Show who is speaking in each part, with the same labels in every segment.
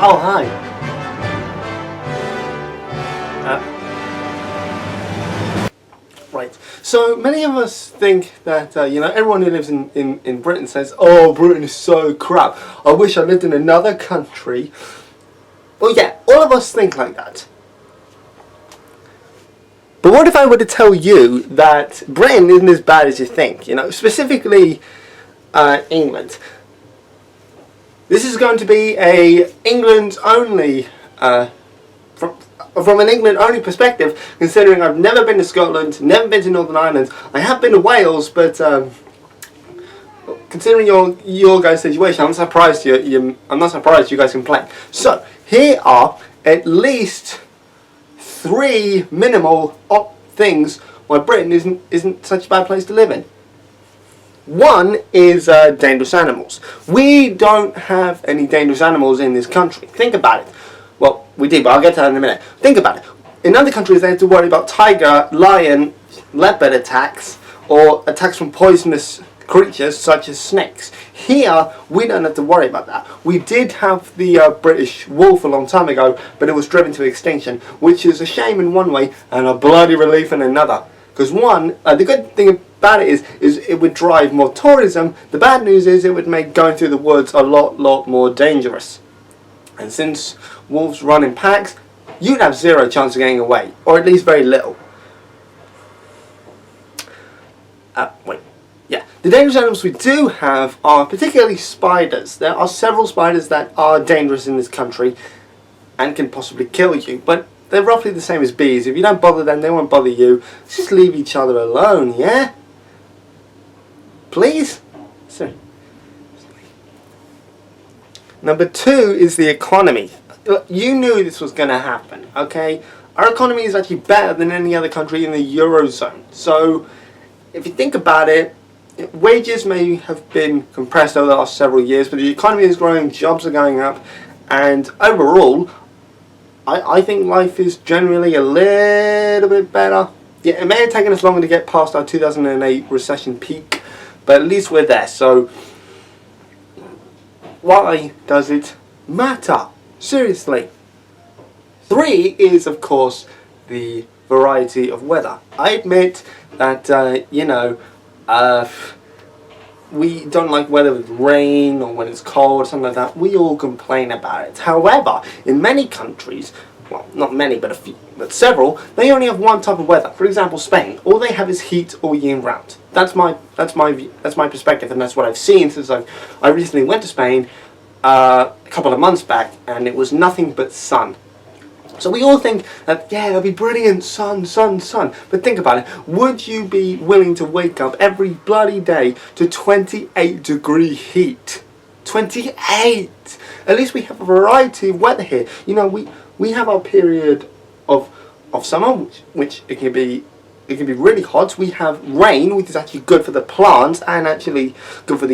Speaker 1: Oh, hi. Right. So many of us think that, everyone who lives in Britain says, oh, Britain is so crap. I wish I lived in another country. Well, yeah, all of us think like that. But what if I were to tell you that Britain isn't as bad as you think? Specifically England. This is going to be a England only, from an England only perspective, considering I've never been to Scotland, never been to Northern Ireland. I have been to Wales, but considering your guys' situation, I'm not surprised you guys complain. So here are at least 3 minimal things why Britain isn't such a bad place to live in. One is dangerous animals. We don't have any dangerous animals in this country. Think about it. Well, we do, but I'll get to that in a minute. Think about it. In other countries, they have to worry about tiger, lion, leopard attacks, or attacks from poisonous creatures such as snakes. Here, we don't have to worry about that. We did have the British wolf a long time ago, but it was driven to extinction, which is a shame in one way and a bloody relief in another. Because the good thing about it is it would drive more tourism. The bad news is it would make going through the woods a lot more dangerous. And since wolves run in packs, you'd have 0 chance of getting away, or at least very little. The dangerous animals we do have are particularly spiders. There are several spiders that are dangerous in this country and can possibly kill you, but they're roughly the same as bees. If you don't bother them, they won't bother you. Just leave each other alone, yeah? Please? Sir. Number 2 is the economy. You knew this was going to happen, okay? Our economy is actually better than any other country in the Eurozone. So, if you think about it, wages may have been compressed over the last several years, but the economy is growing, jobs are going up, and overall, I think life is generally a little bit better. Yeah, it may have taken us longer to get past our 2008 recession peak, but at least we're there. So, why does it matter? Seriously. 3 is, of course, the variety of weather. I admit that, we don't like weather with rain or when it's cold or something like that. We all complain about it. However, in many countries, well, not many, but several, they only have one type of weather. For example, Spain. All they have is heat all year round. That's my perspective, and that's what I've seen since I recently went to Spain a couple of months back, and it was nothing but sun. So we all think that, yeah, it'll be brilliant, sun. But think about it. Would you be willing to wake up every bloody day to 28-degree heat? 28! At least we have a variety of weather here. We have our period of summer, which it can be really hot. We have rain, which is actually good for the plants and actually good for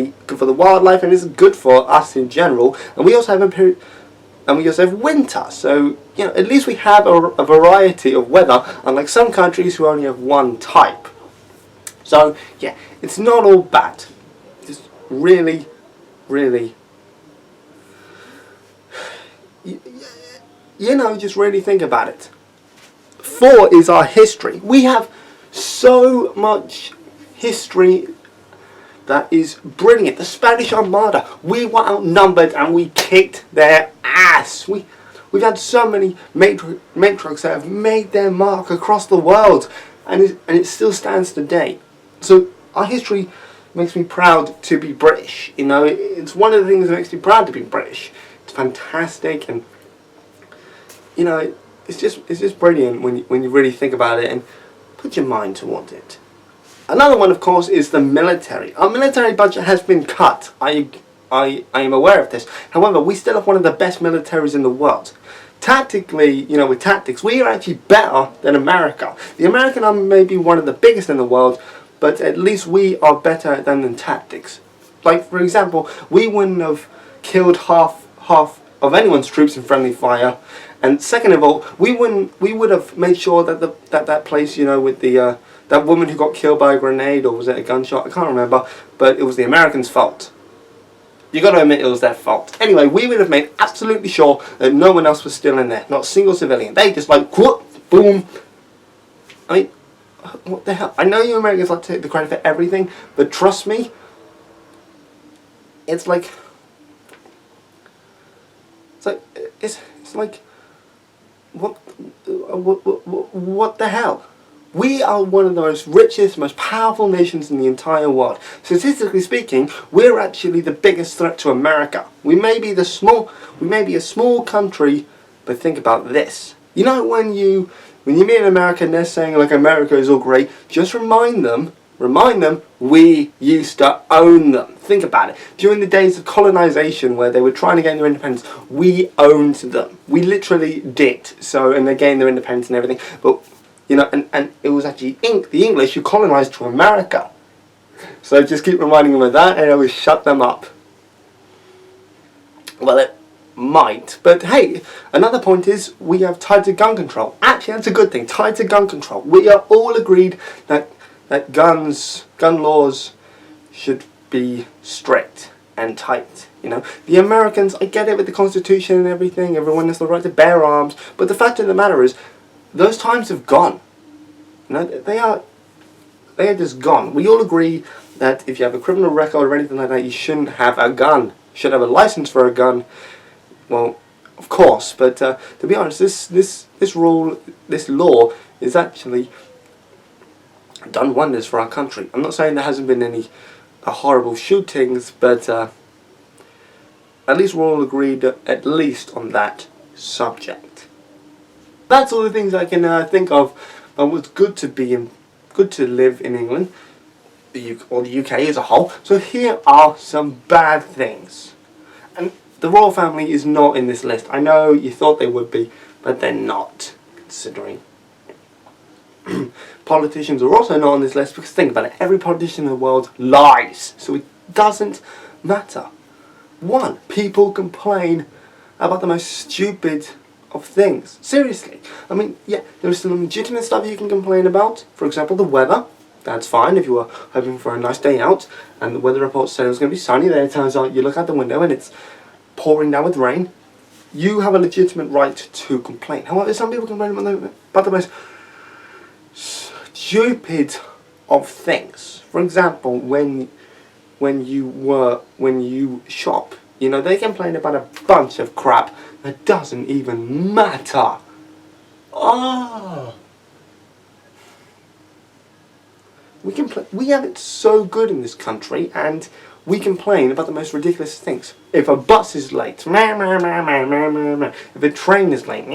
Speaker 1: the wildlife, and is good for us in general. And we also have a period. And we also have winter, so at least we have a variety of weather, unlike some countries who only have one type. So yeah, it's not all bad. Just really, just really think about it. 4 is our history. We have so much history that is brilliant. The Spanish Armada, we were outnumbered and we kicked their ass. We've had so many matriarchs that have made their mark across the world, and it still stands today. So our history makes me proud to be British. It's one of the things that makes me proud to be British. It's fantastic, and it's just brilliant when you really think about it and put your mind towards it. Another one, of course, is the military. Our military budget has been cut. I am aware of this. However, we still have one of the best militaries in the world. Tactically, with tactics, we are actually better than America. The American army may be one of the biggest in the world, but at least we are better than in tactics. Like, for example, we wouldn't have killed half of anyone's troops in friendly fire. And second of all, we would have made sure that that place, with the that woman who got killed by a grenade, or was it a gunshot? I can't remember, but it was the Americans' fault. You got to admit it was their fault. Anyway, we would have made absolutely sure that no one else was still in there. Not a single civilian. They just like, whoop, boom. I mean, what the hell? I know you Americans like to take the credit for everything, but trust me, it's like, what the hell? We are one of the most richest, most powerful nations in the entire world. Statistically speaking, we're actually the biggest threat to America. We may be a small country, but think about this. You know, when you meet an American and they're saying like America is all great, just remind them, we used to own them. Think about it. During the days of colonization where they were trying to gain their independence, we owned them. We literally did. So, and they gained their independence and everything. But, you know, and it was actually the English who colonized to America. So just keep reminding them of that and it will shut them up. Well, it might. But hey, another point is we have tighter gun control. Actually, that's a good thing. Tighter gun control. We are all agreed that gun laws should be strict and tight. You know, the Americans, I get it with the Constitution and everything, everyone has the right to bear arms, but the fact of the matter is, those times have gone. You know, they are just gone. We all agree that if you have a criminal record or anything like that, you shouldn't have a gun. You should have a license for a gun. Well, of course, but to be honest, this law is actually done wonders for our country. I'm not saying there hasn't been any horrible shootings, but at least we're all agreed at least on that subject. That's all the things I can think of. It's good to live in England, or the UK as a whole. So here are some bad things. And the royal family is not in this list. I know you thought they would be, but they're not, considering. Politicians are also not on this list because think about it, every politician in the world lies, so it doesn't matter. One, people complain about the most stupid of things. Seriously. I mean, yeah, there's some legitimate stuff you can complain about. For example, the weather. That's fine if you were hoping for a nice day out and the weather report said it was going to be sunny, then it turns out you look out the window and it's pouring down with rain. You have a legitimate right to complain. However, some people complain about the most stupid of things. For example, when you shop, you know, they complain about a bunch of crap that doesn't even matter. We have it so good in this country, and we complain about the most ridiculous things. If a bus is late, if a train is late,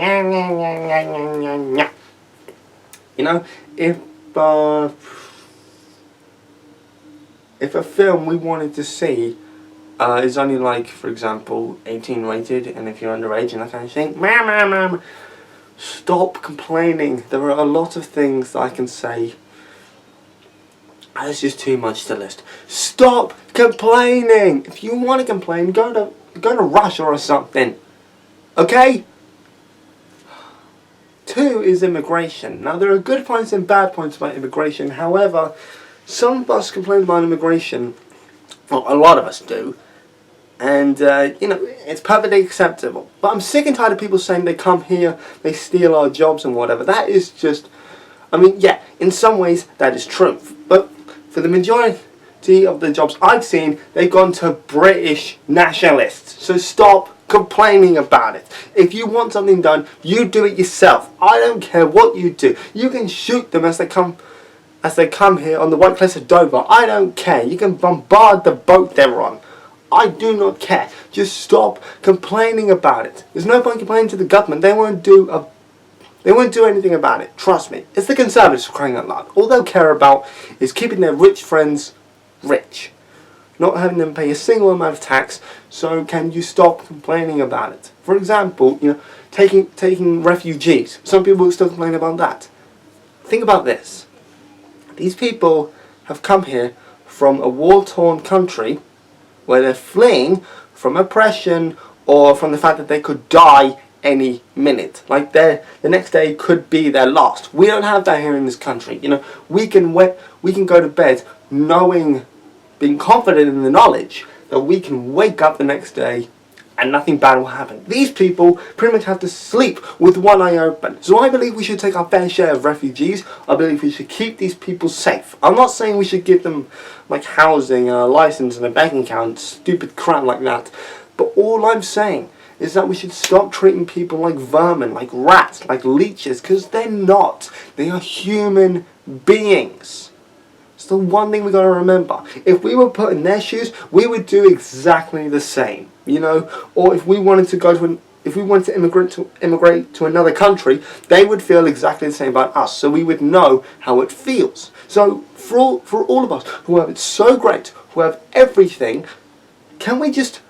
Speaker 1: you know, if a film we wanted to see is only like, for example, 18 rated, and if you're underage and that kind of thing, stop complaining. There are a lot of things that I can say. It's just too much to list. Stop complaining. If you want to complain, go to Russia or something. Okay? 2 is immigration. Now there are good points and bad points about immigration. However, some of us complain about immigration. Well, a lot of us do. And, you know, it's perfectly acceptable. But I'm sick and tired of people saying they come here, they steal our jobs and whatever. That is just, I mean, yeah, in some ways that is true. But for the majority of the jobs I've seen, they've gone to British nationalists. So stop complaining about it. If you want something done, you do it yourself. I don't care what you do. You can shoot them as they come here on the White Cliffs of Dover. I don't care. You can bombard the boat they're on. I do not care. Just stop complaining about it. There's no point complaining to the government. They won't do anything about it. Trust me. It's the Conservatives for crying out loud. All they'll care about is keeping their rich friends rich. Not having them pay a single amount of tax. So can you stop complaining about it? For example, you know, taking refugees. Some people will still complain about that. Think about this. These people have come here from a war-torn country where they're fleeing from oppression or from the fact that they could die any minute. Like the next day could be their last. We don't have that here in this country. You know, we can go to bed being confident in the knowledge that we can wake up the next day and nothing bad will happen. These people pretty much have to sleep with one eye open. So I believe we should take our fair share of refugees. I believe we should keep these people safe. I'm not saying we should give them like housing, a license and a bank account, stupid crap like that. But all I'm saying is that we should stop treating people like vermin, like rats, like leeches, because they're not. They are human beings. It's the one thing we got to remember. If we were put in their shoes, we would do exactly the same. You know, or if we wanted to immigrate to another country, they would feel exactly the same about us. So we would know how it feels. So for all of us who have it so great, who have everything, can we just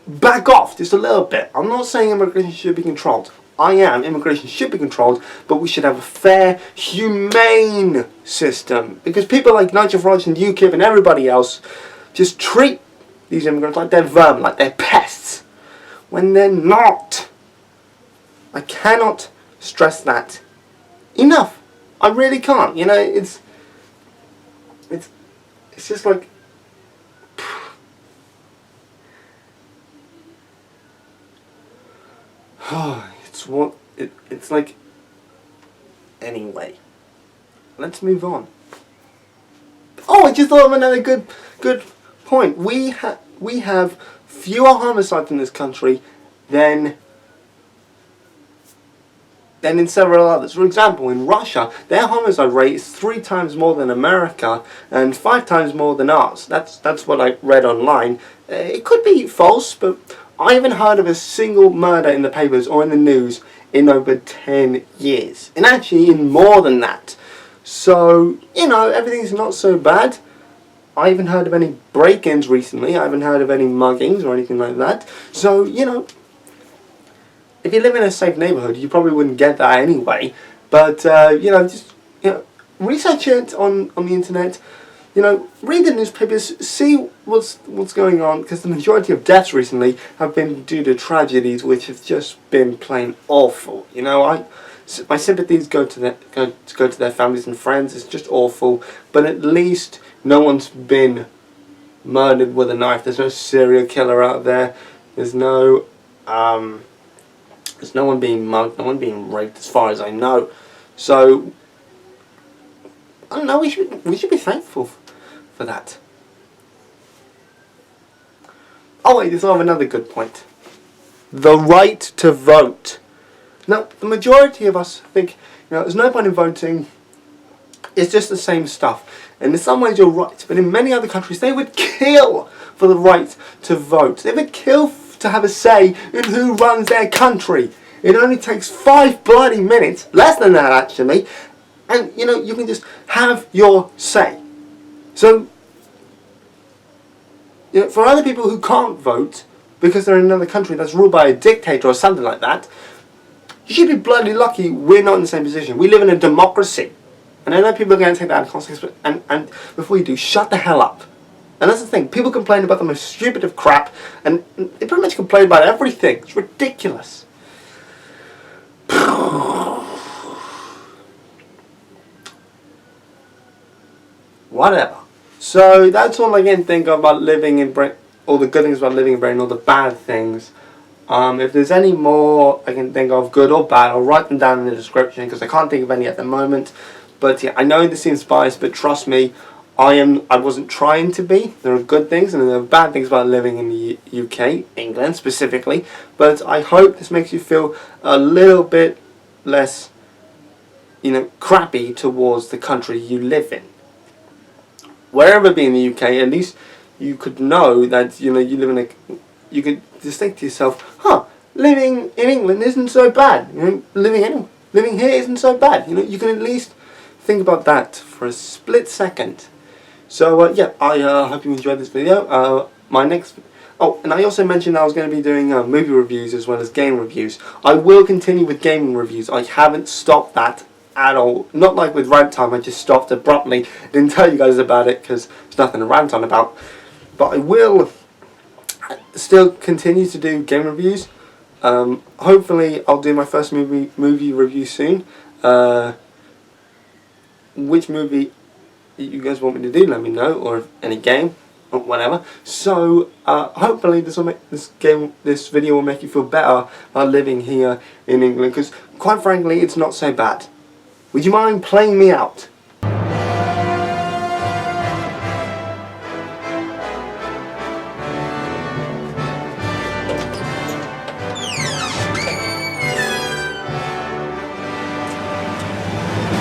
Speaker 1: back off just a little bit? I'm not saying immigration should be controlled. Immigration should be controlled, but we should have a fair, humane system. Because people like Nigel Farage and UKIP and everybody else just treat these immigrants like they're vermin, like they're pests, when they're not. I cannot stress that enough. I really can't. You know, it's just like it's like, anyway, let's move on. Oh, I just thought of another good point. We have fewer homicides in this country than in several others. For example, in Russia, their homicide rate is 3 times more than America and 5 times more than ours. That's what I read online. It could be false, but I haven't heard of a single murder in the papers or in the news in over 10 years. And actually in more than that. So, you know, everything's not so bad. I haven't heard of any break-ins recently. I haven't heard of any muggings or anything like that. So, you know, if you live in a safe neighborhood, you probably wouldn't get that anyway. But, you know, just, you know, research it on the internet. You know, read the newspapers, see what's going on, because the majority of deaths recently have been due to tragedies which have just been plain awful. You know, my sympathies go to their families and friends. It's just awful, but at least no one's been murdered with a knife. There's no serial killer out there. There's no one being mugged, no one being raped, as far as I know. So I don't know. We should be thankful for that. Oh wait, there's another good point. The right to vote. Now, the majority of us think, you know, there's no point in voting. It's just the same stuff. And in some ways you're right, but in many other countries they would kill for the right to vote. They would kill to have a say in who runs their country. It only takes 5 bloody minutes, less than that actually, and you know, you can just have your say. So, you know, for other people who can't vote because they're in another country that's ruled by a dictator or something like that, you should be bloody lucky we're not in the same position. We live in a democracy. And I know people are going to take that out of context, but, and before you do, shut the hell up. And that's the thing, people complain about the most stupid of crap, and they pretty much complain about everything. It's ridiculous. Whatever. So that's all I can think of about living in Britain, all the good things about living in Britain, all the bad things. If there's any more I can think of, good or bad, I'll write them down in the description because I can't think of any at the moment. But yeah, I know this seems biased, but trust me, I wasn't trying to be. There are good things and there are bad things about living in the UK, England specifically. But I hope this makes you feel a little bit less, you know, crappy towards the country you live in. Wherever be in the UK, at least you could know that, you know, you live in a, you could just think to yourself, huh, living in England isn't so bad. You know, living here isn't so bad. You know, you can at least think about that for a split second. So yeah, I hope you enjoyed this video. My next, and I also mentioned I was going to be doing movie reviews as well as game reviews. I will continue with gaming reviews. I haven't stopped that at all. Not like with Rant Time, I just stopped abruptly. Didn't tell you guys about it because there's nothing to rant on about. But I will still continue to do game reviews. Hopefully I'll do my first movie review soon. Which movie you guys want me to do, let me know, or any game. or whatever. So hopefully this video will make you feel better about living here in England, because quite frankly it's not so bad. Would you mind playing me out?